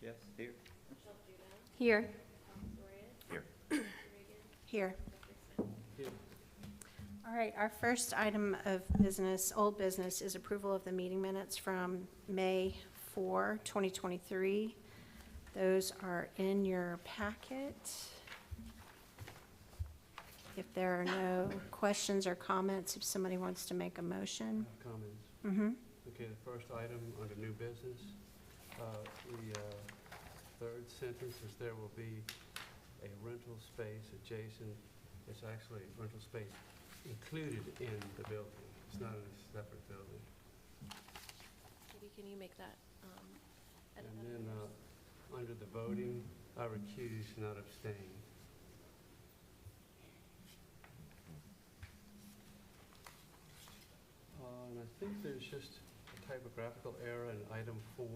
Yes, here. Here. Here. Here. Here. All right, our first item of business, old business, is approval of the meeting minutes from May 4, 2023. Those are in your packet. If there are no questions or comments, if somebody wants to make a motion. Comments. Mm-hmm. Okay, the first item under new business, the third sentence is there will be a rental space adjacent. It's actually rental space included in the building. It's not in a separate building. Maybe can you make that? And then under the voting, I recuse, not abstain. And I think there's just a typographical error in item 4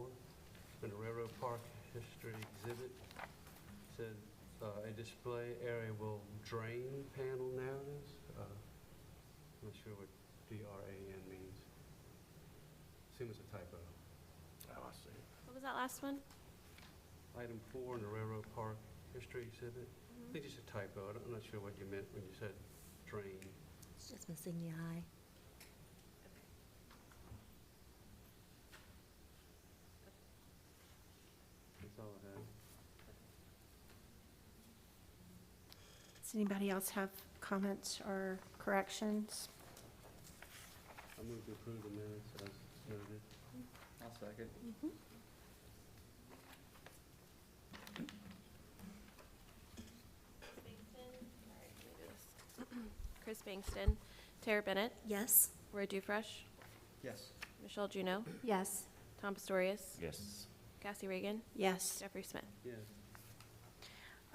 in the Railroad Park History Exhibit. It said a display area will drain panel narratives. I'm not sure what DRAN means. Assume it's a typo. Oh, I see. What was that last one? Item 4 in the Railroad Park History Exhibit. I think it's a typo. I'm not sure what you meant when you said drain. It's just missing the I. That's all I have. Does anybody else have comments or corrections? I move to approve the minutes as noted. I'll second. Chris Bankston, Tara Bennett, Yes. Roy Dufresh, Yes. Michelle Juneau, Yes. Tom Pastorius, Yes. Cassie Reagan, Yes. Jeffrey Smith. Yes.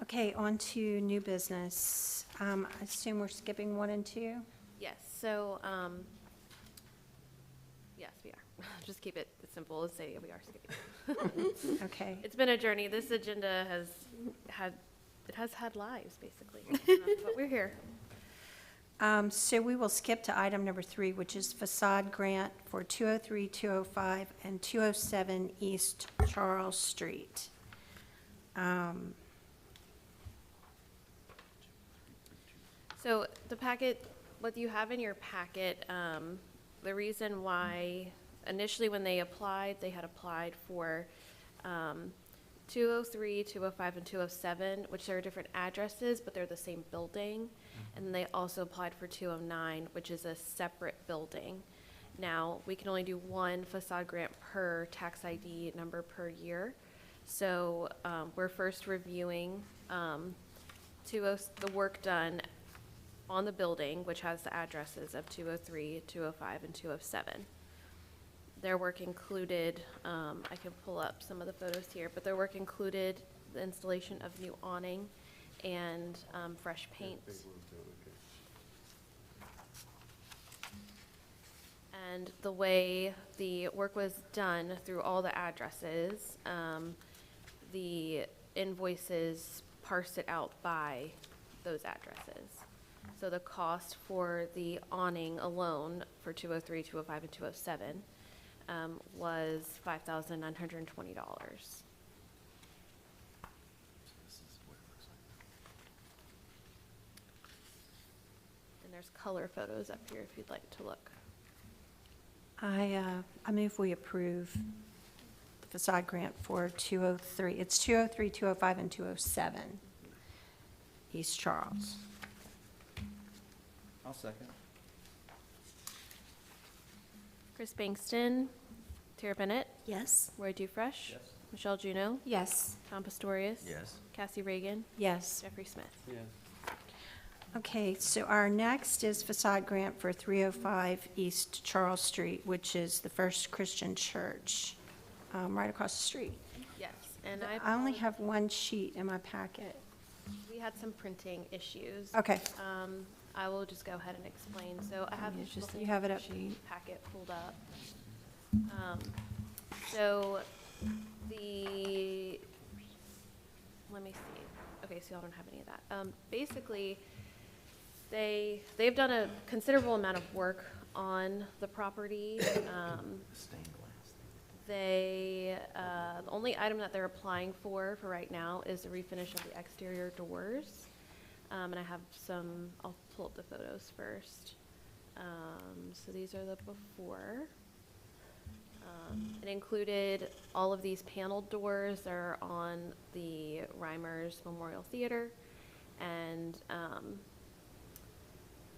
Okay, on to new business. I assume we're skipping 1 and 2? Yes, so, yes, we are. Just keep it simple and say we are skipping. Okay. It's been a journey. This agenda has had lives, basically. But we're here. So we will skip to item number 3, which is facade grant for 203, 205, and 207 East Charles Street. So the packet, what you have in your packet, the reason why initially when they applied, they had applied for 203, 205, and 207, which are different addresses, but they're the same building. And they also applied for 209, which is a separate building. Now, we can only do one facade grant per tax ID number per year. So we're first reviewing the work done on the building, which has the addresses of 203, 205, and 207. Their work included, I can pull up some of the photos here, but their work included the installation of new awning and fresh paint. Big one, too, okay. And the way the work was done through all the addresses, the invoices parsed it out by those addresses. So the cost for the awning alone for 203, 205, and 207 was $5,920. This is what it looks like. And there's color photos up here if you'd like to look. I move we approve the facade grant for 203. It's 203, 205, and 207 East Charles. I'll second. Chris Bankston, Tara Bennett, Yes. Roy Dufresh, Yes. Michelle Juneau, Yes. Tom Pastorius, Yes. Cassie Reagan, Yes. Jeffrey Smith. Yes. Okay, so our next is facade grant for 305 East Charles Street, which is the First Christian Church, right across the street. Yes, and I only have one sheet in my packet. we had some printing issues. Okay, I will just go ahead and explain. So I have It's the just- whole you have it up. packet pulled up. So let me see. Okay, so y'all don't have any of that. Basically, they've done a considerable amount of work on the property. Stained glass. The only item that they're applying for right now is the refinish of the exterior doors. And I have I'll pull up the photos first. So these are the before. It included all of these paneled doors that are on the Reimers Memorial Theater. And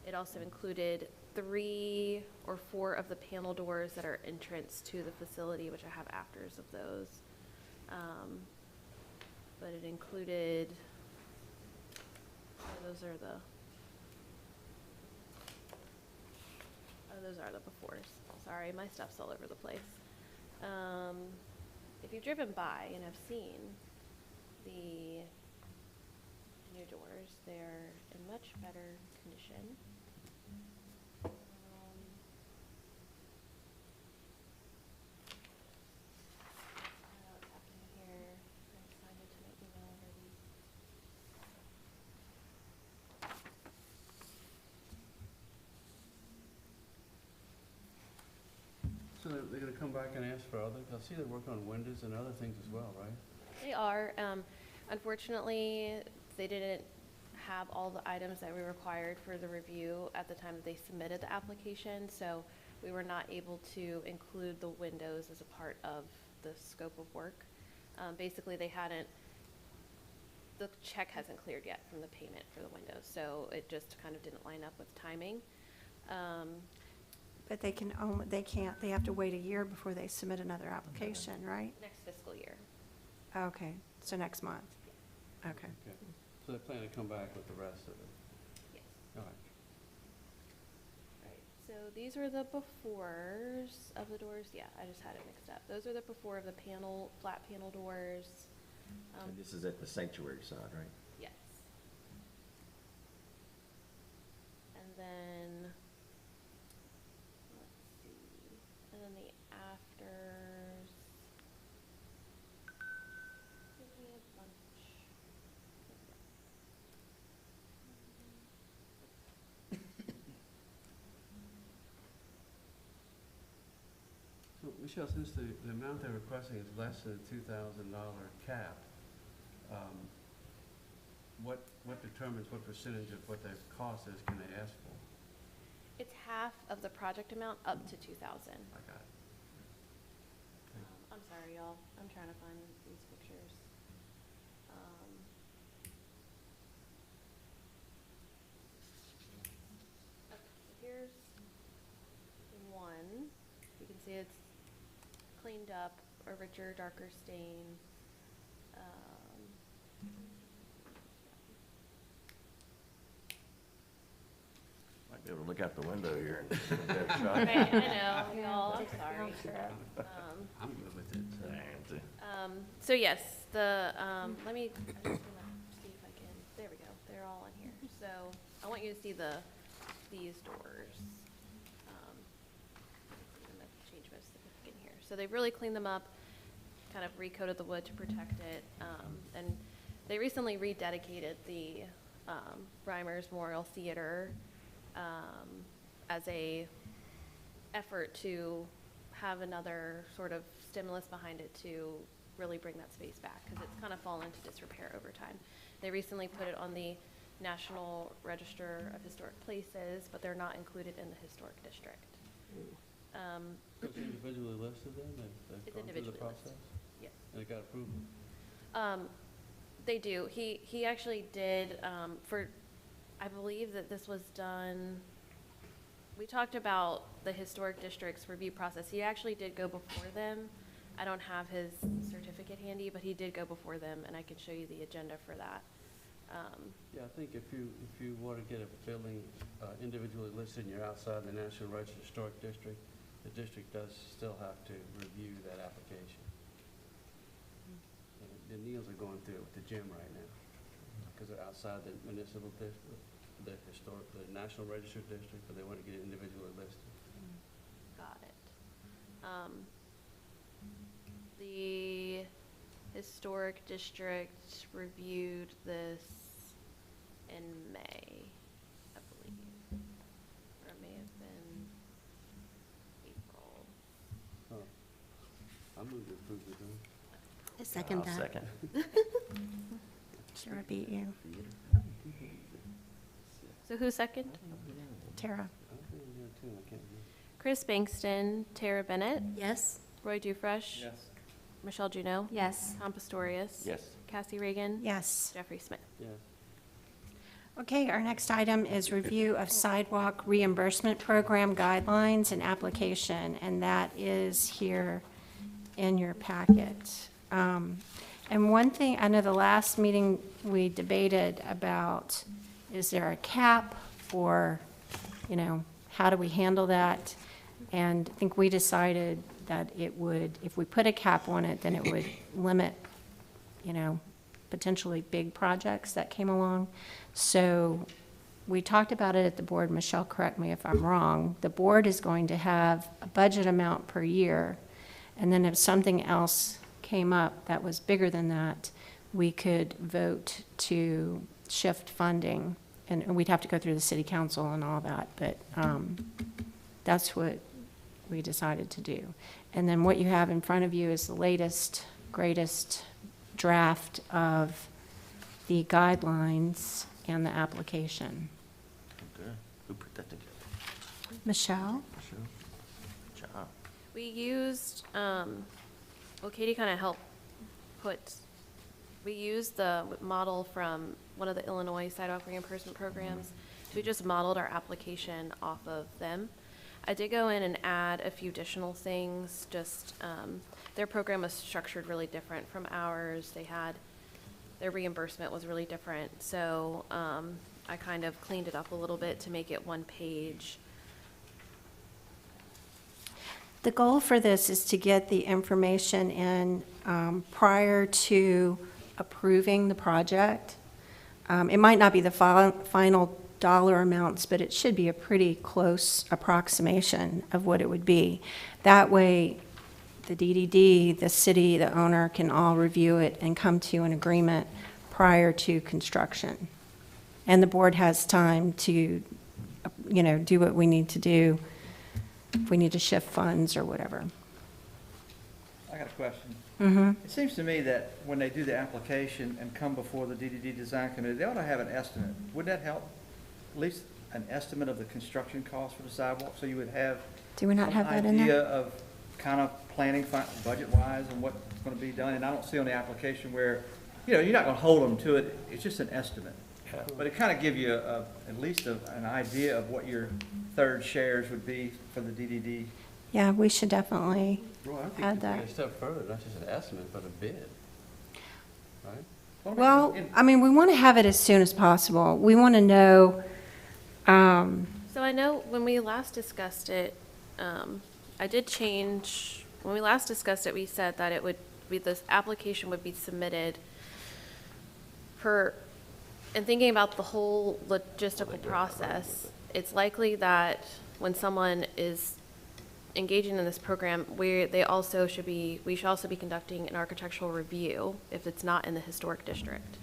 it also included 3 or 4 of the panel doors that are entrance to the facility, which I have afters of those. But it included, those are the befores. Sorry, my stuff's all over the place. If you've driven by and have seen the new doors, they're in much better condition. I don't know what's happening here. I signed it to my email already. So they're gonna come back and ask for other, I see they're working on windows and other things as well, right? They are. Unfortunately, they didn't have all the items that we required for the review at the time that they submitted the application, so we were not able to include the windows as a part of the scope of work. Basically, the check hasn't cleared yet from the payment for the windows, so it just kind of didn't line up with timing. But they have to wait a year before they submit another application, right? Next fiscal year. Okay, so next month. Okay. Okay. So they plan to come back with the rest of it? Yes. All right. Right, so these are the befores of the doors. Yeah, I just had it mixed up. Those are the before of the flat panel doors. And this is at the sanctuary side, right? Yes. And then, let's see, and then the afters. Give me a bunch. So, Michelle, since the amount they're requesting is less than a $2,000 cap, what determines what percentage of what their cost is can they ask for? It's half of the project amount up to 2,000. I got it. I'm sorry, y'all. I'm trying to find these pictures. Okay, so here's one. You can see it's cleaned up, a richer, darker stain. Might be able to look out the window here and get a better shot. Right, I know, y'all. I'm sorry. I'm good with it. So. So yes, I'm just gonna see if I can, there we go, they're all in here. So I want you to see these doors. I'm gonna change my certificate here. So they've really cleaned them up, kind of recoated the wood to protect it. And they recently rededicated the Reimers Memorial Theater as a effort to have another sort of stimulus behind it to really bring that space back, because it's kind of fallen into disrepair over time. They recently put it on the National Register of Historic Places, but they're not included in the historic district. So it's individually listed then? They've It's gone through the individually listed. process? Yes. And it got approval? They do. He actually did, I believe that this was done, we talked about the historic district's review process. He actually did go before them. I don't have his certificate handy, but he did go before them, and I can show you the agenda for that. Yeah, I think if you want to get a building individually listed and you're outside the National Register Historic District, the district does still have to review that application. The Neils are going through it with the gym right now, because they're outside the municipal district, the National Register District, but they want to get it individually listed. Got it. The historic district reviewed this in May, I believe, or it may have been April. I'm I second I'll that. second. Sarah beat you. So who's second? Tara? Chris Bankston, Tara Bennett, Yes? Roy Dufresh, Yes. Michelle Juneau, Yes. Tom Pastorius. Yes. Cassie Reagan. Yes. Jeffrey Smith. Yes. Okay, our next item is review of sidewalk reimbursement program guidelines and application, and that is here in your packet. And one thing, I know the last meeting we debated about, is there a cap, or, you know, how do we handle that? And I think we decided that it would, if we put a cap on it, then it would limit, you know, potentially big projects that came along. So we talked about it at the board. Michelle, correct me if I'm wrong. The board is going to have a budget amount per year, and then if something else came up that was bigger than that, we could vote to shift funding, and we'd have to go through the city council and all that, but that's what we decided to do. And then what you have in front of you is the latest, greatest draft of the guidelines and the application. Okay. Who put that together? Michelle? Michelle? Good job. We used, well, Katie kind of helped we used the model from one of the Illinois sidewalk reimbursement programs. So we just modeled our application off of them. I did go in and add a few additional things, just, their program was structured really different from ours. Their reimbursement was really different. So, I kind of cleaned it up a little bit to make it one page. The goal for this is to get the information in prior to approving the project. It might not be the final dollar amounts, but it should be a pretty close approximation of what it would be. That way, the DDD, the city, the owner can all review it and come to an agreement prior to construction. And the board has time to, you know, do what we need to do, if we need to shift funds or whatever. I got a question. Mm-hmm. It seems to me that when they do the application and come before the DDD Design Committee, they ought to have an estimate. Would that help? At least an estimate of the construction cost for the sidewalk, so you would have Do we not some have that in idea there? of kind of planning budget-wise and what's gonna be done. And I don't see on the application where, you know, you're not gonna hold them to it, it's just an estimate. But it kind of give you at least an idea of what your third shares would be for the DDD. Yeah, we should definitely, Well, I Add think to that. take a step further, not just an estimate, but a bid, right? well, I mean, we want to have it as soon as possible. We want to know, So I know when we last discussed it, I did change, when we last discussed it, we said that it would be, this application would be submitted and thinking about the whole logistical process, it's likely that when someone is engaging in this program, we should also be conducting an architectural review if it's not in the historic district.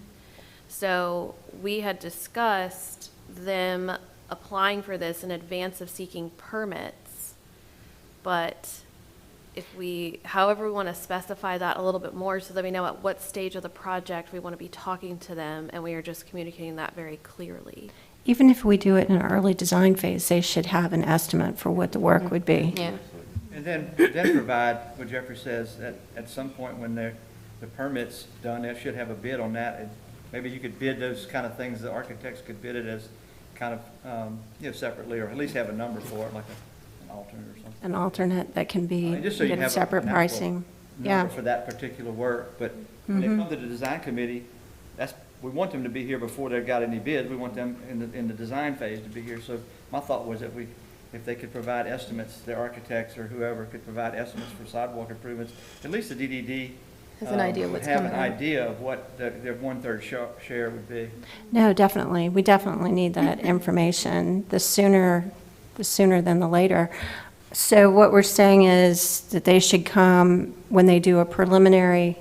So we had discussed them applying for this in advance of seeking permits, but however we want to specify that a little bit more so that we know at what stage of the project we want to be talking to them, and we are just communicating that very clearly. even if we do it in an early design phase, they should have an estimate for what the work would be. Yeah. And then provide, what Jeffrey says, that at some point when the permit's done, they should have a bid on that. And maybe you could bid those kind of things, the architects could bid it as kind of, you know, separately, or at least have a number for it, like an alternate or something. An alternate that can be, Just so you get have separate an actual pricing. Yeah. Number for that particular work, but when they come to the design committee, we want them to be here before they've got any bids. We want them in the design phase to be here. So my thought was that if they could provide estimates, the architects or whoever could provide estimates for sidewalk improvements, at least the DDD Has an idea would what's have coming an up. idea of what their 1/3 share would be. No, definitely. We definitely need that information. The sooner than the later. So what we're saying is that they should come when they do a preliminary,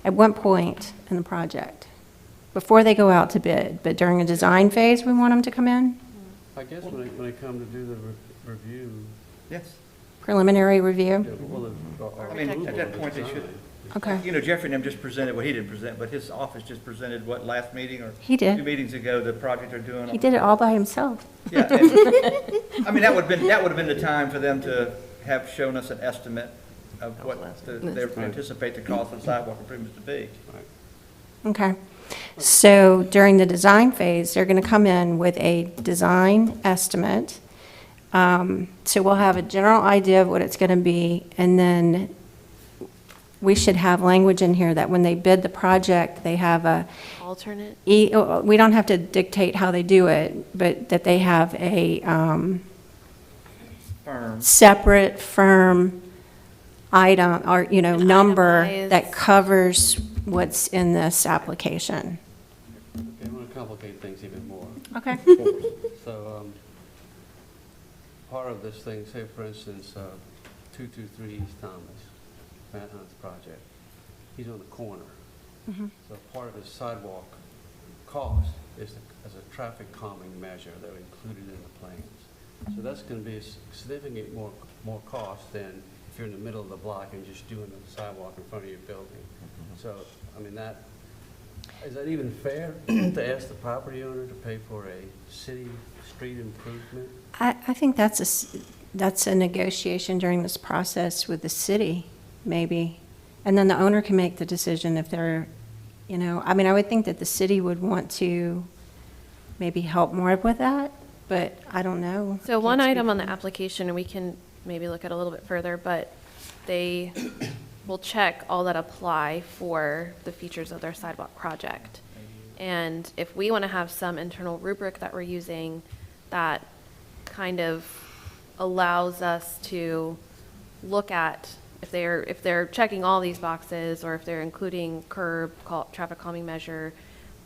at one point in the project, before they go out to bid, but during a design phase, we want them to come in? I guess when they come to do the review, Yes. preliminary review? Yeah, well, I mean, at that point, they should, Okay. you know, Jeffrey and them just presented, well, he didn't present, but his office just presented, what, last meeting or He 2 did. meetings ago, the project they're doing. He did it all by himself. Yeah, I mean, that would've been the time for them to have shown us an estimate of what they anticipate the cost of sidewalk improvements to be. Okay. So during the design phase, they're going to come in with a design estimate. So we'll have a general idea of what it's going to be, and then we should have language in here that when they bid the project, they have a, Alternate? we don't have to dictate how they do it, but that they have a Firm. separate firm item, or, you know, An number itemized- that covers what's in this application. Okay, I'm gonna complicate things even more. Okay. So, part of this thing, say for instance, 223 East Thomas, Matt Hunt's project, he's on the corner. Mhm. So part of his sidewalk cost is as a traffic calming measure, they're included in the plans. So that's gonna be a significant more cost than if you're in the middle of the block and just doing the sidewalk in front of your building. So, I mean, is that even fair to ask the property owner to pay for a city street improvement? I think that's a negotiation during this process with the city, maybe. And then the owner can make the decision if they're, you know, I mean, I would think that the city would want to maybe help more with that, but I don't know. So one Can't speak item on for the them. application, and we can maybe look at a little bit further, but they will check all that apply for the features of their sidewalk project. And if we want to have some internal rubric that we're using that kind of allows us to look at if they're checking all these boxes, or if they're including curb, traffic calming measure,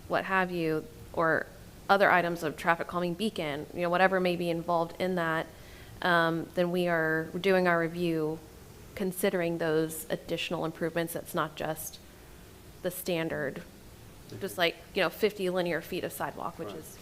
what have you, or other items of traffic calming beacon, you know, whatever may be involved in that, then we are doing our review considering those additional improvements. That's not just the standard, just like, you know, 50 linear feet of sidewalk, which Right. is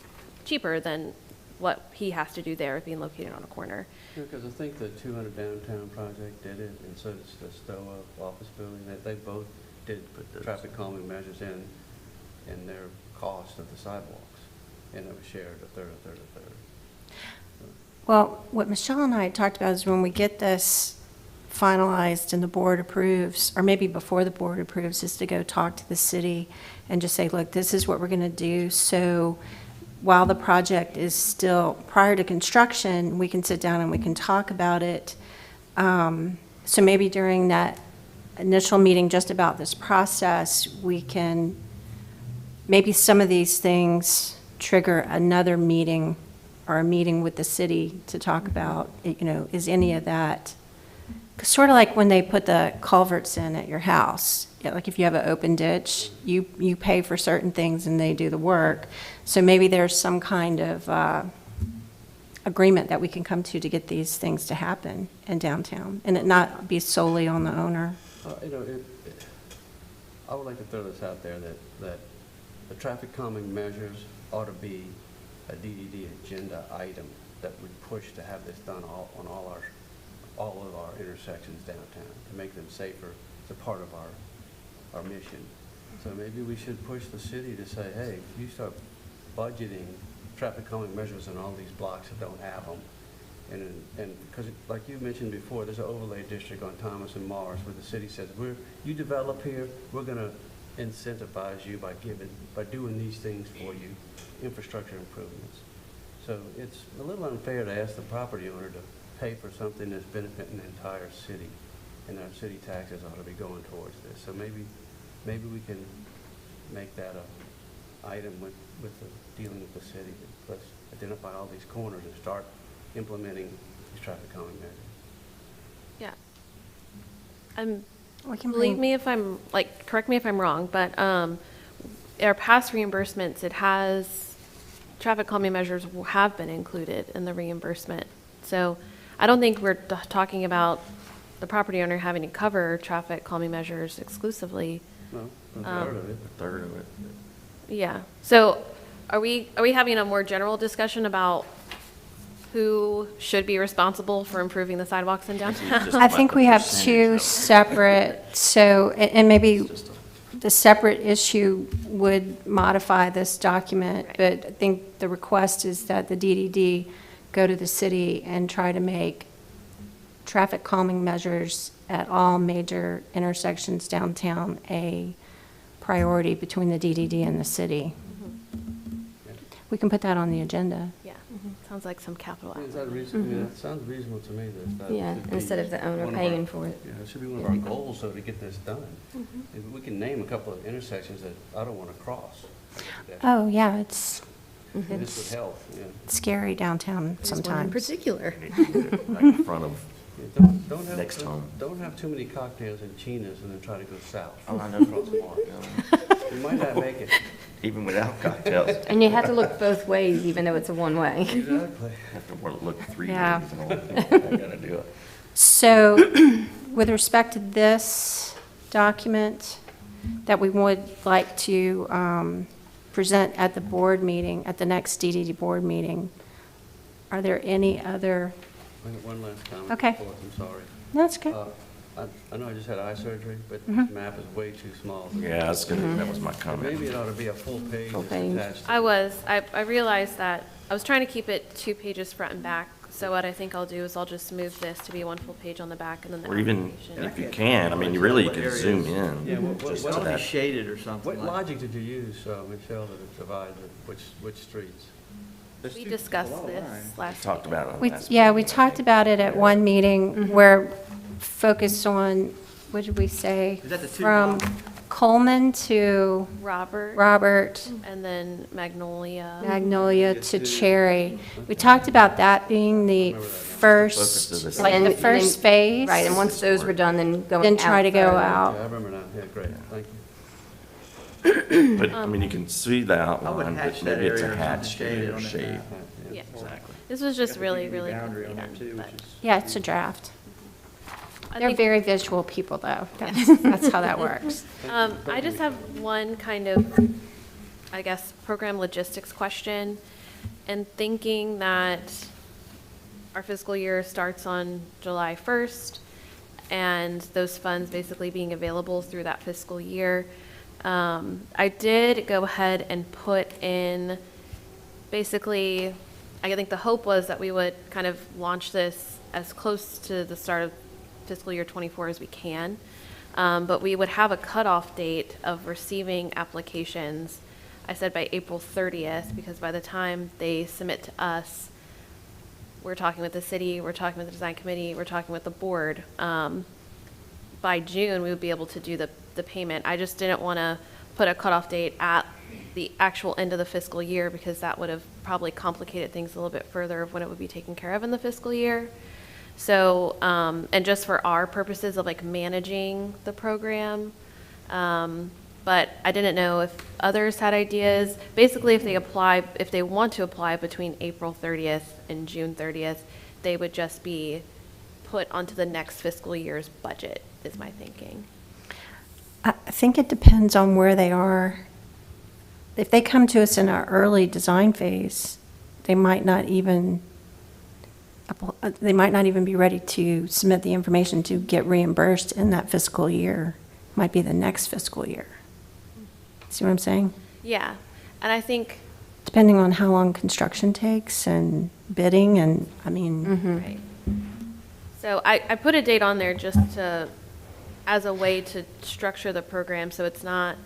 cheaper than what he has to do there being located on a corner. Because I think the 200 downtown project did it, and so does the Stoa office building, they both did put traffic calming measures in their cost of the sidewalks, and it was shared a third. Well, what Michelle and I had talked about is when we get this finalized and the board approves, or maybe before the board approves, is to go talk to the city and just say, look, this is what we're going to do. So while the project is still prior to construction, we can sit down and we can talk about it. So maybe during that initial meeting just about this process, we can, maybe some of these things trigger another meeting or a meeting with the city to talk about, you know, is any of that, sort of like when they put the culverts in at your house. Yeah, like if you have an open ditch, you pay for certain things and they do the work. So maybe there's some kind of agreement that we can come to get these things to happen in downtown, and it not be solely on the owner. You know, I would like to throw this out there, that the traffic calming measures ought to be a DDD agenda item that would push to have this done all of our intersections downtown, to make them safer. It's a part of our mission. So maybe we should push the city to say, hey, if you start budgeting traffic calming measures in all these blocks that don't have them, and because like you mentioned before, there's an overlay district on Thomas and Mars where the city says, you develop here, we're gonna incentivize you by doing these things for you, infrastructure improvements. So it's a little unfair to ask the property owner to pay for something that's benefiting the entire city, and our city taxes ought to be going towards this. So maybe we can make that a item with the dealing with the city. Let's identify all these corners and start implementing these traffic calming measures. Yeah. We can Believe bring, me if I'm, like, correct me if I'm wrong, but our past reimbursements, it has, traffic calming measures have been included in the reimbursement. So I don't think we're talking about the property owner having to cover traffic calming measures exclusively. No, a third of it. A third of it. Yeah. So are we having a more general discussion about who should be responsible for improving the sidewalks in downtown. Just I about think the we have percentage two of it. separate, so, and maybe the separate issue would modify this document, Right. but I think the request is that the DDD go to the city and try to make traffic calming measures at all major intersections downtown a priority between the DDD and the city. We can put that on the agenda. Yeah, sounds like some capital Is outlay. that reasonable? Yeah, that sounds reasonable to me that. Yeah, should be instead of the owner one of our- paying for it. Yeah, it should be one of our goals, though, to get this done. If we can name a couple of intersections that I don't want to cross. Oh, yeah, it's This would help, yeah. scary downtown There's one in sometimes. particular. Like in front of, Yeah, don't have, Next home. don't have too many cocktails and chinas and then try to go south. oh, I know across the park, You might not make it. even without cocktails. And you have to look both ways, even though it's a one-way. Exactly. Have to look 3 ways Yeah. in order to, I gotta do it. So, with respect to this document, that we would like to present at the board meeting, at the next DDD board meeting, are there any other, One last comment. Okay. before, I'm sorry. no, that's good. I know I just had eye surgery, but Mm-hmm. this map is way too small. Yeah, that's good, that was my comment. Maybe it ought to be a full page Full that's page. attached. to I realized that, I was trying to keep it 2 pages front and back, so what I think I'll do is I'll just move this to be one full page on the back and then the Or even, application. if you can, I mean, you really could Areas. zoom Yeah, in. what- just what to ought Ought to that. be shaded or something What like. logic did you use, Michelle, to divide which streets? There's We two- discussed a lot of this lines. last Talked week. about it We, last yeah, we talked about it at one meeting where focused on, what did we say? Is that the two From blocks? Coleman to Robert, Robert, and then Magnolia. Magnolia to Cherry. We talked about that being the Focus first, of this. like And- the and first then- phase. Right, and once those were done, then going out. Then try to go further. out. Yeah, I remember now. Yeah, great, thank you. But, I mean, you can see the I would outline, hatch but that maybe it's area a or something hatched shaded area or on that shape. map. Yeah. Exactly. This was just Got the really, DDD really boundary quickly on there done, too, but which is- Yeah, it's a draft. I They're think- very visual people, though. That's how that works. I just have one kind of, I guess, program logistics question. And thinking that our fiscal year starts on July 1st, and those funds basically being available through that fiscal year, I did go ahead and put in, basically, I think the hope was that we would kind of launch this as close to the start of fiscal year '24 as we can. But we would have a cutoff date of receiving applications, I said by April 30th, because by the time they submit to us, we're talking with the city, we're talking with the design committee, we're talking with the board. By June, we would be able to do the payment. I just didn't want to put a cutoff date at the actual end of the fiscal year, because that would have probably complicated things a little bit further of when it would be taken care of in the fiscal year. So, and just for our purposes of like managing the program, but I didn't know if others had ideas. Basically, if they want to apply between April 30th and June 30th, they would just be put onto the next fiscal year's budget, is my thinking. I think it depends on where they are. If they come to us in our early design phase, they might not even be ready to submit the information to get reimbursed in that fiscal year. Might be the next fiscal year. See what I'm saying? Yeah, and I think, Depending on how long construction takes and bidding and, I mean, right. So I put a date on there just to, as a way to structure the program so it's not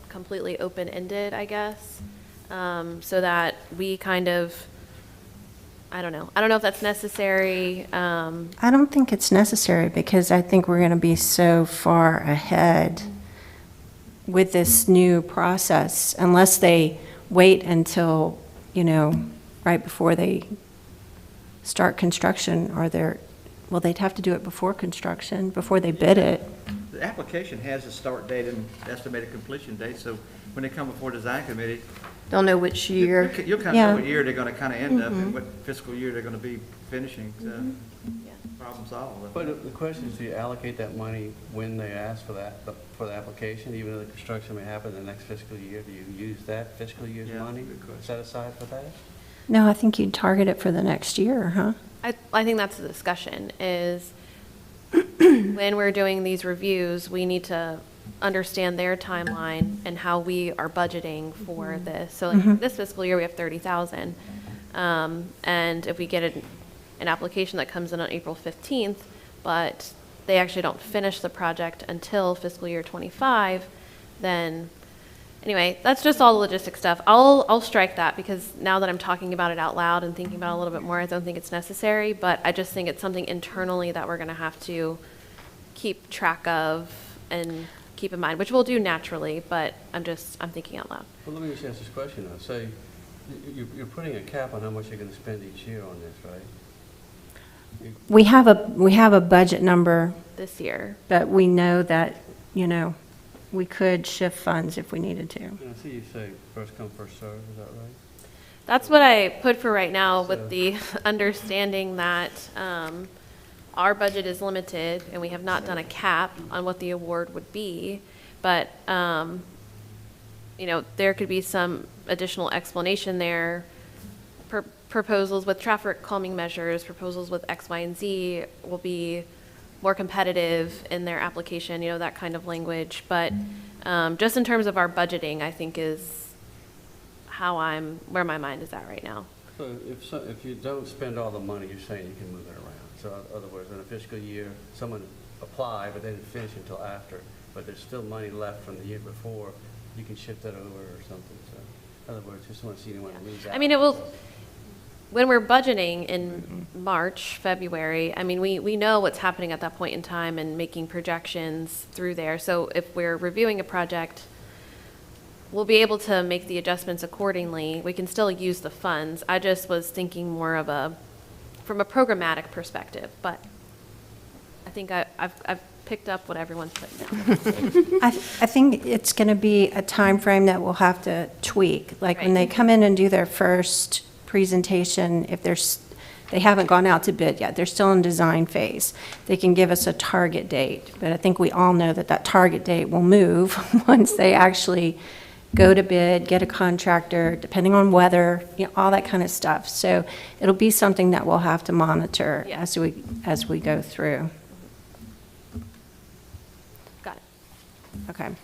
completely open-ended, I guess. So that we kind of, I don't know if that's necessary. I don't think it's necessary because I think we're going to be so far ahead with this new process unless they wait until, right before they start construction or they'd have to do it before construction, before they bid it. The application has a start date and estimated completion date, so when they come before design committee, Don't know which year. you'll kind of Yeah. know what year they're gonna kind of end up and what fiscal year they're gonna be finishing, so Yeah. problem solved. But the question is, do you allocate that money when they ask for for the application, even though the construction may happen in the next fiscal year? Do you use that fiscal year's Yeah, money good question. set aside for that? No, I think you'd target it for the next year, huh? I think that's the discussion, is when we're doing these reviews, we need to understand their timeline and how we are budgeting for this. So like this fiscal year, we have 30,000. And if we get an application that comes in on April 15th, but they actually don't finish the project until fiscal year 25, then, anyway, that's just all the logistic stuff. I'll strike that because now that I'm talking about it out loud and thinking about it a little bit more, I don't think it's necessary, but I just think it's something internally that we're gonna have to keep track of and keep in mind, which we'll do naturally, but I'm thinking out loud. Well, let me just ask this question though. Say, you're putting a cap on how much you're gonna spend each year on this, right? We have a budget number, This year. but we know that, we could shift funds if we needed to. And I see you say first come, first served, is that right? That's what I put for right now So- with the understanding that our budget is limited and we have not done a cap on what the award would be. But, there could be some additional explanation there. Proposals with traffic calming measures, proposals with X, Y, and Z will be more competitive in their application, that kind of language. But just in terms of our budgeting, I think is where my mind is at right now. So if you don't spend all the money, you're saying you can move it around. So in other words, in a fiscal year, someone applied, but they didn't finish until after, but there's still money left from the year before, you can shift that over or something. So in other words, just want to see anyone lose out. I mean, when we're budgeting in March, February, I mean, we know what's happening at that point in time and making projections through there. So if we're reviewing a project, we'll be able to make the adjustments accordingly. We can still use the funds. I just was thinking more of from a programmatic perspective, but I think I've picked up what everyone's putting down. I think it's going to be a time frame that we'll have to tweak. Like when Right. they come in and do their first presentation, if they haven't gone out to bid yet, they're still in design phase, they can give us a target date. But I think we all know that target date will move once they actually go to bid, get a contractor, depending on weather, all that kind of stuff. So it'll be something that we'll have to monitor Yeah. as we go through. Got it. Okay.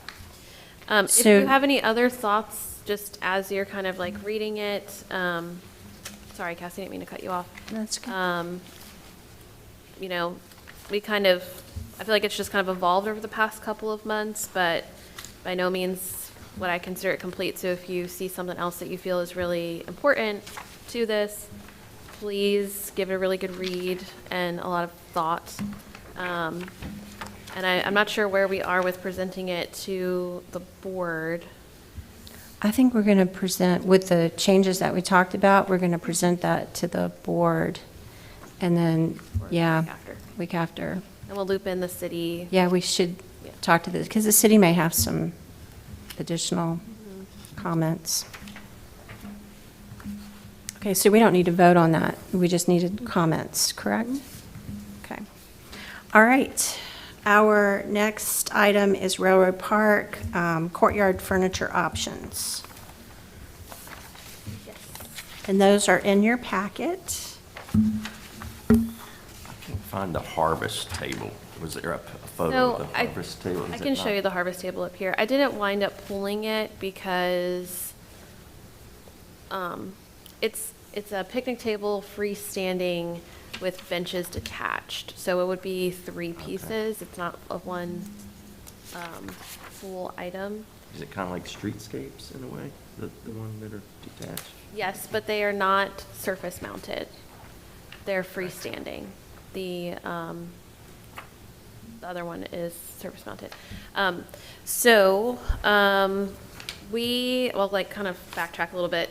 If So- you have any other thoughts, just as you're kind of like reading it, sorry, Cassie, I didn't mean to cut you off. That's good. I feel like it's just kind of evolved over the past couple of months, but by no means would I consider it complete. So if you see something else that you feel is really important to this, please give it a really good read and a lot of thought. And I'm not sure where we are with presenting it to the board. I think we're going to present, with the changes that we talked about, we're going to present that to the board. And then, or yeah, after. week after. And we'll loop in the city. Yeah, we should Yeah. talk to this, because the city may have some additional comments. Okay, so we don't need to vote on that. We just needed comments, correct? Okay. All right. Our next item is Railroad Park courtyard furniture options. Yes. And those are in your packet. I can't find the harvest table. Was there a photo So of the harvest table? I Is can it show not? you the harvest table up here. I didn't wind up pulling it because it's a picnic table freestanding with benches detached. So it would be 3 pieces. It's not a one full item. Is it kind of like streetscapes in a way, the ones that are detached? Yes, but they are not surface mounted. They're freestanding. The other one is surface mounted. Kind of backtrack a little bit.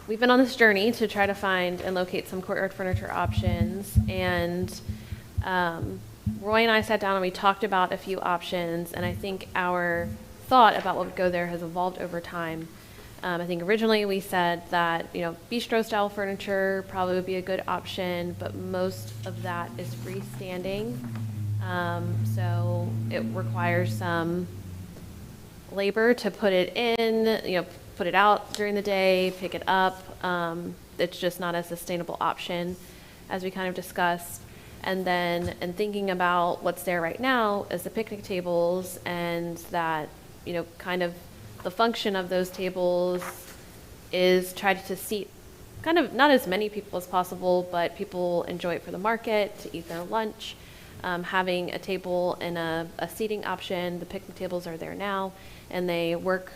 We've been on this journey to try to find and locate some courtyard furniture options, and Roy and I sat down and we talked about a few options, and I think our thought about what would go there has evolved over time. I think originally we said that, bistro-style furniture probably would be a good option, but most of that is freestanding. So it requires some labor to put it in, put it out during the day, pick it up. It's just not a sustainable option, as we kind of discussed. And then, in thinking about what's there right now is the picnic tables, and that, you know, kind of the function of those tables is try to seat kind of not as many people as possible, but people enjoy it for the market, to eat their lunch. Having a table and a seating option, the picnic tables are there now, and they work,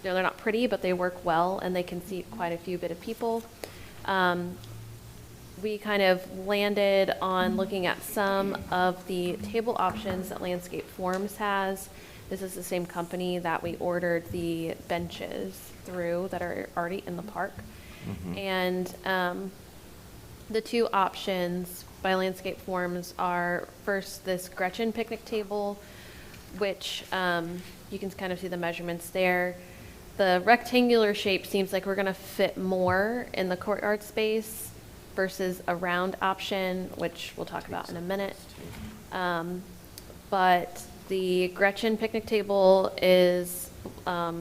you know, they're not pretty, but they work well, and they can seat quite a few bit of people. We kind of landed on looking at some of the table options that Landscape Forms has. This is the same company that we ordered the benches through that are already in the park. And the two options by Landscape Forms are, first, this Gretchen picnic table, which you can kind of see the measurements there. The rectangular shape seems like we're going to fit more in the courtyard space versus a round option, which we'll talk about in a minute. But the Gretchen picnic table is a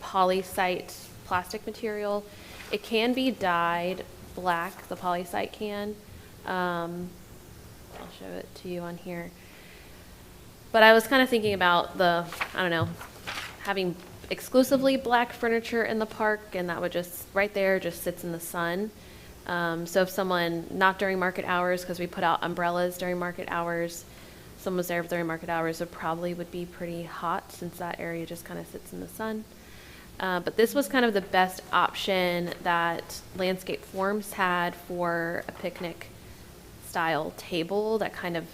polysite plastic material. It can be dyed black, the polysite can. I'll show it to you on here. But I was kind of thinking about I don't know, having exclusively black furniture in the park, and that would just, right there, just sits in the sun. So if someone, not during market hours, because we put out umbrellas during market hours, someone was there during market hours, it probably would be pretty hot, since that area just kind of sits in the sun. But this was kind of the best option that Landscape Forms had for a picnic style table that kind of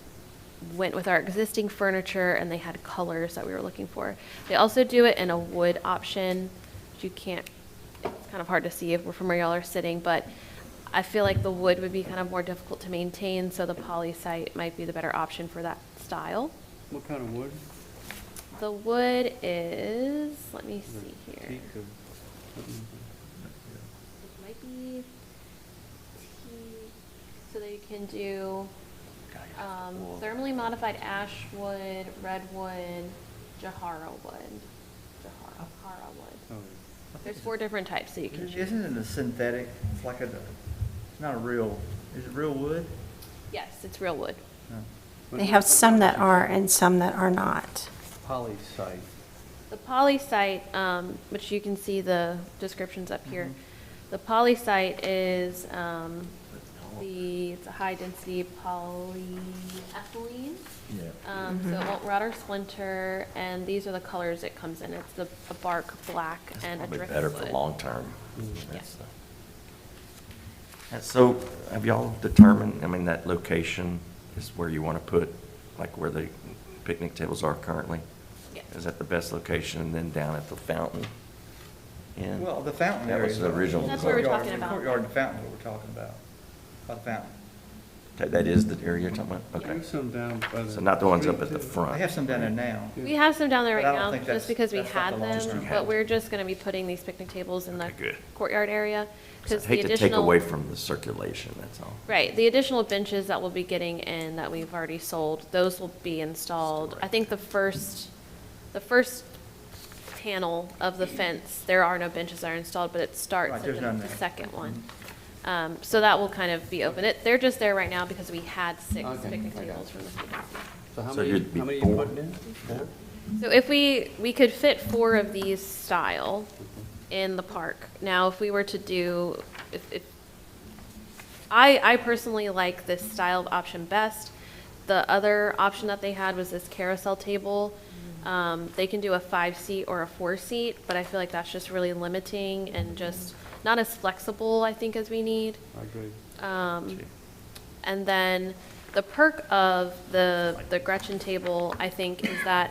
went with our existing furniture, and they had colors that we were looking for. They also do it in a wood option, which you can't, it's kind of hard to see if we're from where y'all are sitting, but I feel like the wood would be kind of more difficult to maintain, so the polysite might be the better option for that style. What kind of wood? The wood is, let me see here. Teak or something? It might be teak, so that you can do thermally modified ash wood, redwood, Jahara wood. Jahara wood. Oh, There's 4 different types that you can choose. Isn't it a synthetic? It's like it's not a real, is it real wood? Yes, it's real wood. No. They have some that are and some that are not. Polysite. The polysite, which you can see the descriptions up here, the polysite is it's a high density polyethylene. So it won't rot or splinter, and these are the colors it comes in. It's a bark black and a Probably driftwood. better for long term. Yes. And so, have y'all determined, I mean, that location is where you want to put, like where the picnic tables are currently? Yes. Is that the best location, and then down at the fountain? end? Well, the fountain That area. was is the what- original That's what we're courtyard- talking about. Courtyard and fountain is what we're talking about, by the fountain. That is the area you're talking about? Okay. There's some down by the. So not the ones up street, at the too. front? They have some down there now. We have some down there But right I don't now, think just that's- because we that's not had the them, long-term but habit. we're just gonna be putting these picnic tables in the Okay, good. courtyard area. 'Cause Because I the hate to take additional, away from the circulation, that's all. right, the additional benches that we'll be getting in that we've already sold, those will be installed. I think the first panel of the fence, there are no benches that are installed, but it starts Right, at there's none the there. second one. So that will kind of be open. They're just there right now because we had 6 Okay, picnic I got tables from the students. So how So many, you'd be how many you four. putting in? 4? So if we could fit 4 of these style in the park. Now, if we were to do, if I personally like this style of option best. The other option that they had was this carousel table. They can do a 5-seat or a 4-seat, but I feel like that's just really limiting and just not as flexible, I think, as we need. I agree. And then the perk of the Gretchen table, I think, is that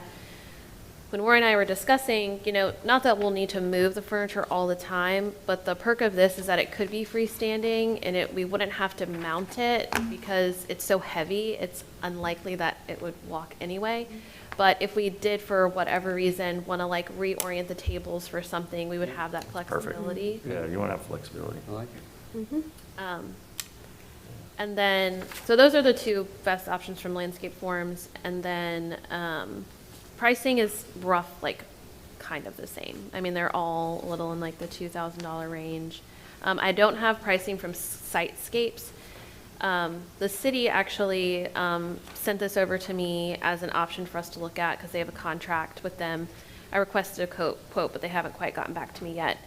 when Roy and I were discussing, not that we'll need to move the furniture all the time, but the perk of this is that it could be freestanding and we wouldn't have to mount it because it's so heavy, it's unlikely that it would walk anyway. But if we did, for whatever reason, want to reorient the tables for something, we would have that Perfect. flexibility. Yeah, you want to have flexibility. I like it. And then, so those are the 2 best options from Landscape Forms. And then pricing is rough, kind of the same. I mean, they're all a little in like the $2,000 range. I don't have pricing from Sitescapes. The city actually sent this over to me as an option for us to look at because they have a contract with them. I requested a quote, but they haven't quite gotten back to me yet.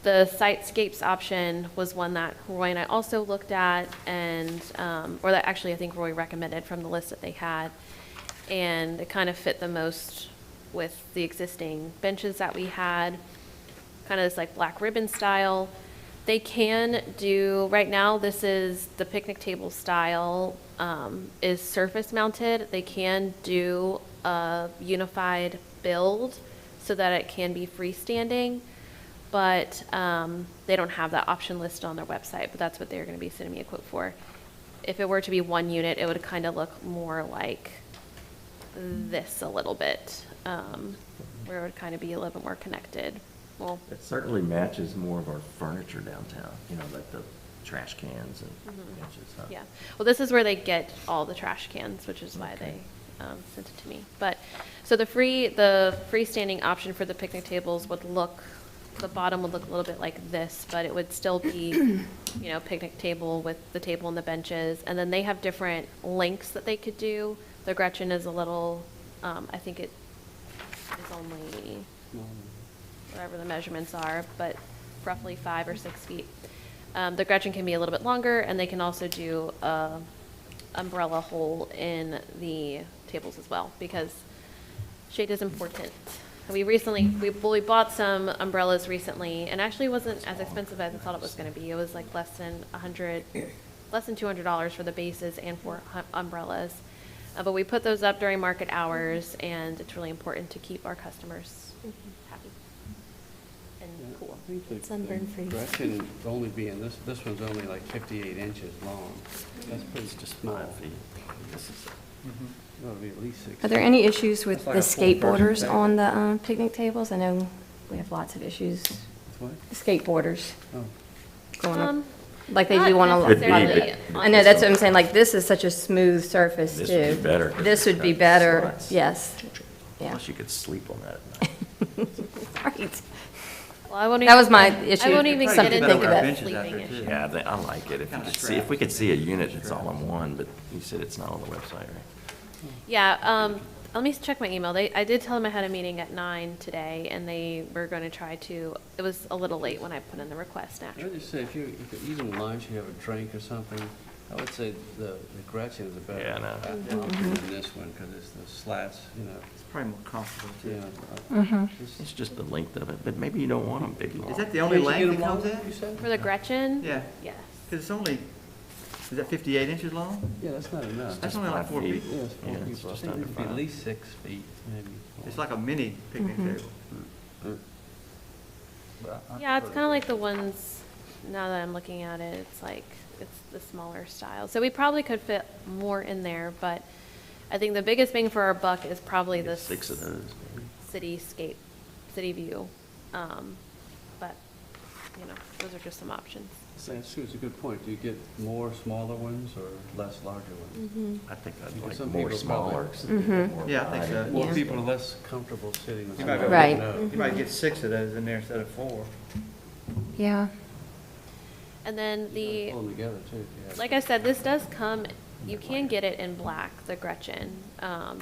The Sitescapes option was one that Roy and I also looked at, and or that actually I think Roy recommended from the list that they had, and it kind of fit the most with the existing benches that we had, kind of this like black ribbon style. They can do, right now, this is the picnic table style, is surface mounted. They can do a unified build so that it can be freestanding, but they don't have that option listed on their website, but that's what they're gonna be sending me a quote for. If it were to be one unit, it would kind of look more like this a little bit, where it would kind of be a little bit more connected. Well, It certainly matches more of our furniture downtown, you know, like the trash cans and benches, huh? yeah. Well, this is where they get all the trash cans, which is why they sent it to me. But, so the freestanding option for the picnic tables would look, the bottom would look a little bit like this, but it would still be, you know, picnic table with the table and the benches. And then they have different lengths that they could do. The Gretchen is a little, I think it is only whatever the measurements are, but roughly 5 or 6 feet. The Gretchen can be a little bit longer, and they can also do a umbrella hole in the tables as well, because shade is important. We bought some umbrellas recently, and actually wasn't as expensive as I thought it was going to be. It was like less than $200 for the bases and for umbrellas. But we put those up during market hours, and it's really important to keep our customers happy and cool. I think the Sunburn free. Gretchen only being, this one's only like 58 inches long. That's pretty just small. 5 feet. This is, It ought to be at least 6. Are there any issues with the That's like a skateboarders full-person on the picnic tables? I know we have lots of issues. What? The skateboarders Oh. going up, Um, like they not do on a lot. Could be, necessarily. but- I know, that's what I'm saying, like, this is such a smooth surface, too. This would be better. This would be It's better, slots. yes, yeah. Plus you could sleep on that at night. Right. Well, I won't That even- was my issue. I won't even Something get to into think the about. Benches out sleeping there, too. issue. Yeah, I like it. Kinda If we could see a unit that's all in one, but you said it's not on the website, right? Yeah, let me check my email. I did tell them I had a meeting at 9 today, and they were going to try to, it was a little late when I put in the request, I naturally. would just say, if you're eating lunch, you have a drink or something, I would say the Gretchen is a better Yeah, I know. option than this one, because it's the slats, you know. It's probably more comfortable, too. Yeah. It's just the length of it, but maybe you don't want them big long. Is that the only length it comes in? You said? For the Gretchen? Yeah, Yes. because it's only, is that 58 inches long? Yeah, that's not enough. That's only like 4 5 feet. Yeah, it's 4 Yeah, it's people. I just think under it'd be at 5. least 6 feet, maybe. It's like a mini picnic table. Yeah, it's kind of like the ones, now that I'm looking at it, it's like, it's the smaller style. So we probably could fit more in there, but I think the biggest bang for our buck is probably Get this 6 of those, maybe. city view. But, you know, those are just some options. Yeah, Sue's a good point. Do you get more smaller ones or less larger ones? I think I'd Because like some more people probably- smaller. 'cause it'd be more Yeah, I think so. variety. More Yeah. people are less comfortable sitting with You might be able somebody to- they Right. know. You might get 6 of those in there instead of 4. Yeah. And then You the, gotta pull them together too, if you have. like I said, this does come, you can get it in black, the Gretchen.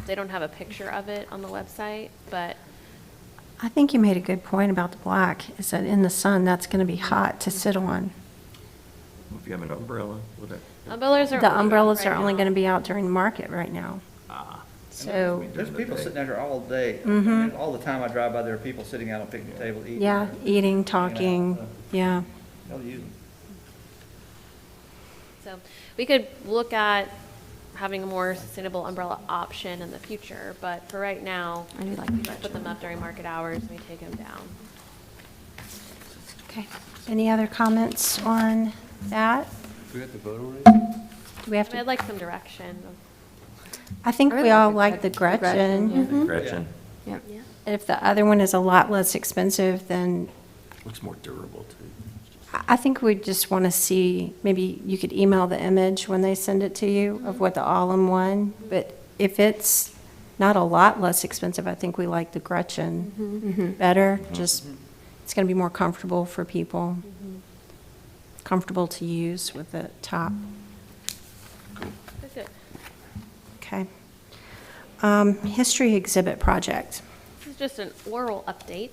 They don't have a picture of it on the website, but I think you made a good point about the black, is that in the sun, that's going to be hot to sit on. If you have an umbrella, would that? umbrellas are. The only umbrellas right are only now. going to be out during the market right now. Ah. So, There's people sitting out there all day. I Mhm. mean, all the time I drive by, there are people sitting out on picnic tables eating. yeah, or eating, hanging out, talking, so yeah. They'll use them. So we could look at having a more sustainable umbrella option in the future, but for right now, I do like we the put them up during market hours and we take them down. Okay. Any other comments on that? Do we have to vote on it? Do we have I'd to, like some direction. I think I we really all like like the the Gretchen, Gretchen. yeah. Mhm. Gretchen, Yeah. Yeah. And if the other one is a lot less expensive, then looks more durable too. I think we just want to see, maybe you could email the image when they send it to you of what the all-in-one, but if it's not a lot less expensive. I think we like the Gretchen better, just, it's gonna be more comfortable for people, comfortable to use with the top. That's good. Okay. History exhibit project. This is just an oral update.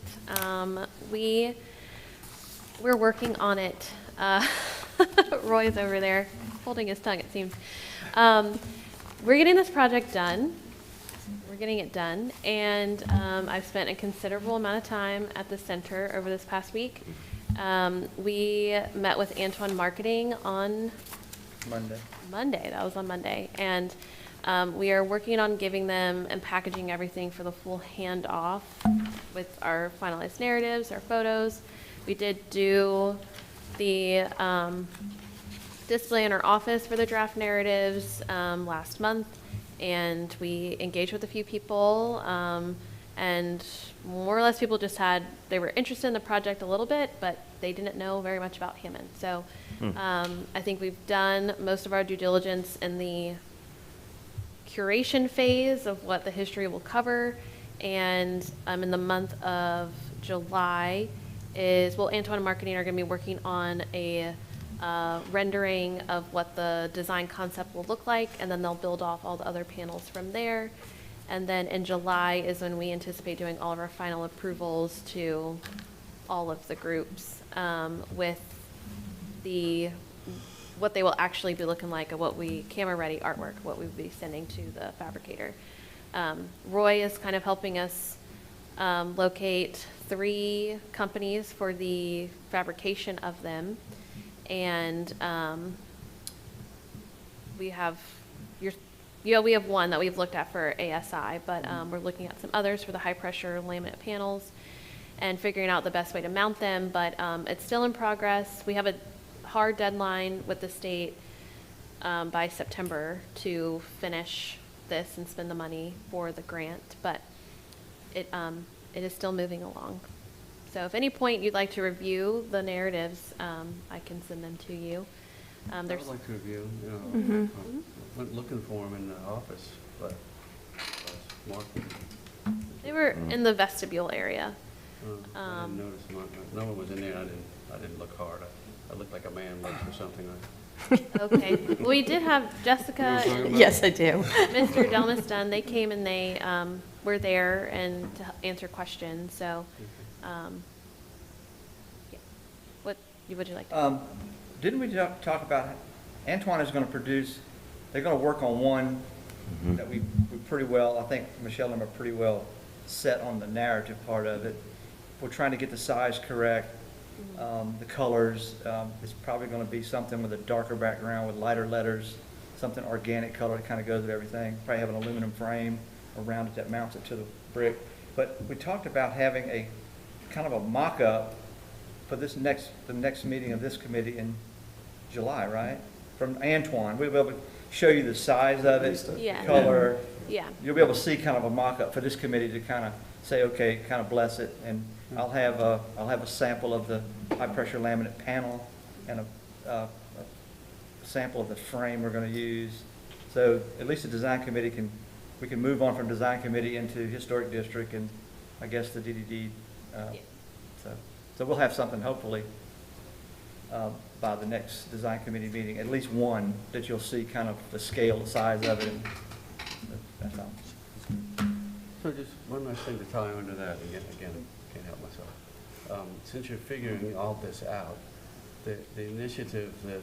We're working on it. Roy's over there holding his tongue, it seems. We're getting this project done. We're getting it done, and I've spent a considerable amount of time at the center over this past week. We met with Antoine Marketing on Monday. That was on Monday, and we are working on giving them and packaging everything for the full handoff with our finalized narratives, our photos. We did do the display in our office for the draft narratives last month, and we engaged with a few people, and more or less people just they were interested in the project a little bit, but they didn't know very much about Hammond. So I think we've done most of our due diligence in the curation phase of what the history will cover, and in the month of July Antoine Marketing are going to be working on a rendering of what the design concept will look like, and then they'll build off all the other panels from there. And then in July is when we anticipate doing all of our final approvals to all of the groups with what they will actually be looking like, of camera-ready artwork, what we will be sending to the fabricator. Roy is kind of helping us locate 3 companies for the fabrication of them, and we have one that we've looked at for ASI, but we're looking at some others for the high-pressure laminate panels and figuring out the best way to mount them, but it's still in progress. We have a hard deadline with the state by September to finish this and spend the money for the grant, but it is still moving along. So if any point you'd like to review the narratives, I can send them to you. I would like to review, I went looking for them in the office, but marked. They were in the vestibule area. I didn't notice them. No one was in there. I didn't look hard. I looked like a man looks for something. Okay. Well, we did have Jessica. You know what I'm talking about? Yes, I do. Mr. Delmas Dunn, they came and they were there and to answer questions. So, yeah. What would you like to? Didn't we talk about, Antoine is going to produce, they're going to work on one that we pretty well, I think Michelle and I are pretty well set on the narrative part of it. We're trying to get the size correct, the colors. It's probably going to be something with a darker background with lighter letters, something organic color that kind of goes with everything. Probably have an aluminum frame around it that mounts it to the brick. But we talked about having a kind of a mock-up for the next meeting of this committee in July, right? From Antoine. We'll be able to show you the size of it, Yeah. color. Yeah. You'll be able to see kind of a mock-up for this committee to kind of say, okay, kind of bless it. And I'll have a sample of the high-pressure laminate panel and a sample of the frame we're going to use. So at least the design committee we can move on from design committee into historic district and I guess the DDD. So we'll have something hopefully by the next design committee meeting, at least one that you'll see kind of the scale, the size of it. That's all. So just one last thing to tie onto that, again, can't help myself. Since you're figuring all this out, the initiative that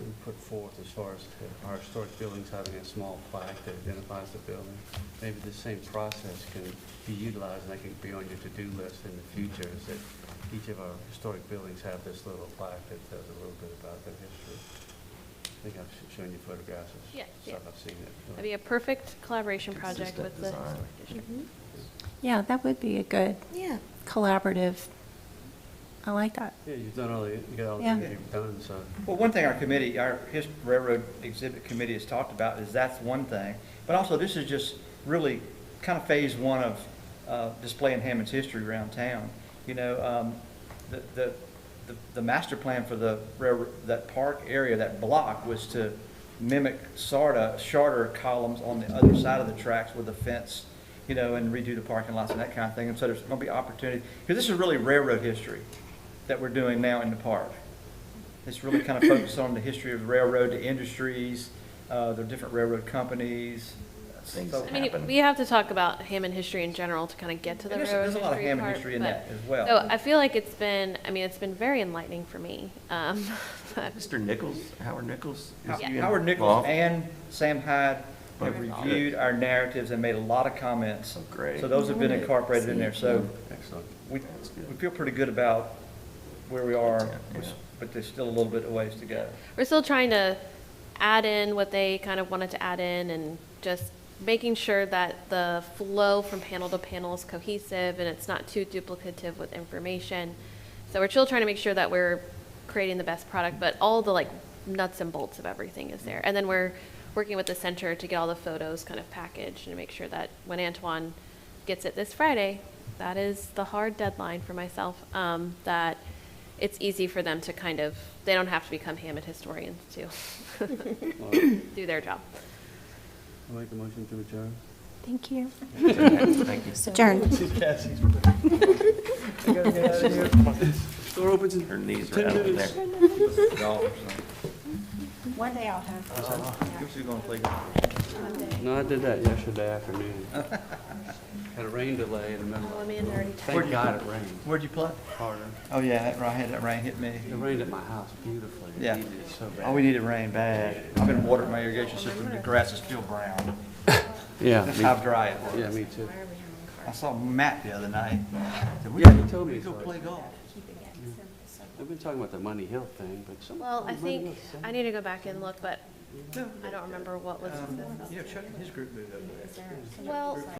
we put forth as far as our historic buildings having a small plaque that identifies the building, maybe the same process can be utilized and that can be on your to-do list in the future, is that each of our historic buildings have this little plaque that tells a little bit about their history. I think I've shown you photographs of Yeah, stuff I've seen it. That'd be a perfect collaboration project Consistent with the design. historic district. Yeah, that would be a good collaborative. I like that. Yeah, you got all the Yeah. things you've done, so. Well, one thing our railroad exhibit committee has talked about is that's one thing. But also this is just really kind of phase 1 of displaying Hammond's history around town. You know, the master plan for the railroad, that park area, that block was to mimic shorter columns on the other side of the tracks with a fence, you know, and redo the parking lots and that kind of thing. And so there's gonna be opportunity, because this is really railroad history that we're doing now in the park. It's really kind of focused on the history of the railroad, the industries, the different railroad companies. Things So- I mean, happen. we have to talk about Hammond history in general to kind of get to the And railroad there's a lot of history Hammond part, history in but- that as well. So I feel like it's been very enlightening for me. But Mr. Nichols, Howard Nichols? is Yeah. you Howard Nichols involved? and Sam Hyde have Okay. reviewed our narratives and made a lot of comments. Oh, great. So those have been incorporated in there. So Excellent. we That's good. we feel pretty good about where we are, Yeah, yeah. but there's still a little bit of ways to go. we're still trying to add in what they kind of wanted to add in and just making sure that the flow from panel to panel is cohesive and it's not too duplicative with information. So we're still trying to make sure that we're creating the best product, but all the like nuts and bolts of everything is there. And then we're working with the center to get all the photos kind of packaged and make sure that when Antoine gets it this Friday, that is the hard deadline for myself, that it's easy for them to kind of, they don't have to become Hammond historians to do their job. I'll make a motion to adjourn. Thank you. Thank you. Adjourned. Door opens in Her knees 10 are out in there. minutes. One day I'll have. Guess who's gonna play golf? No, I did that yesterday afternoon. Had a rain delay in the middle. Oh, Amanda already Where'd Thank you- God it rained Where'd you play? harder. Oh, yeah, that rain hit me. It rained at my house beautifully. It Yeah. needed it so bad. Oh, we needed rain bad. I've been watering my irrigation system, the grass is still brown. Yeah, That's me, how dry it was. yeah, me too. I saw Matt the other night. Said, Yeah, he told me. "We go so. play golf." I've been talking about the Money Hill thing, but some. Well, I Money think, Hill's the same. I need to go back and look, but No, I don't remember what was. Yeah, Chuck and his group moved over there. Well,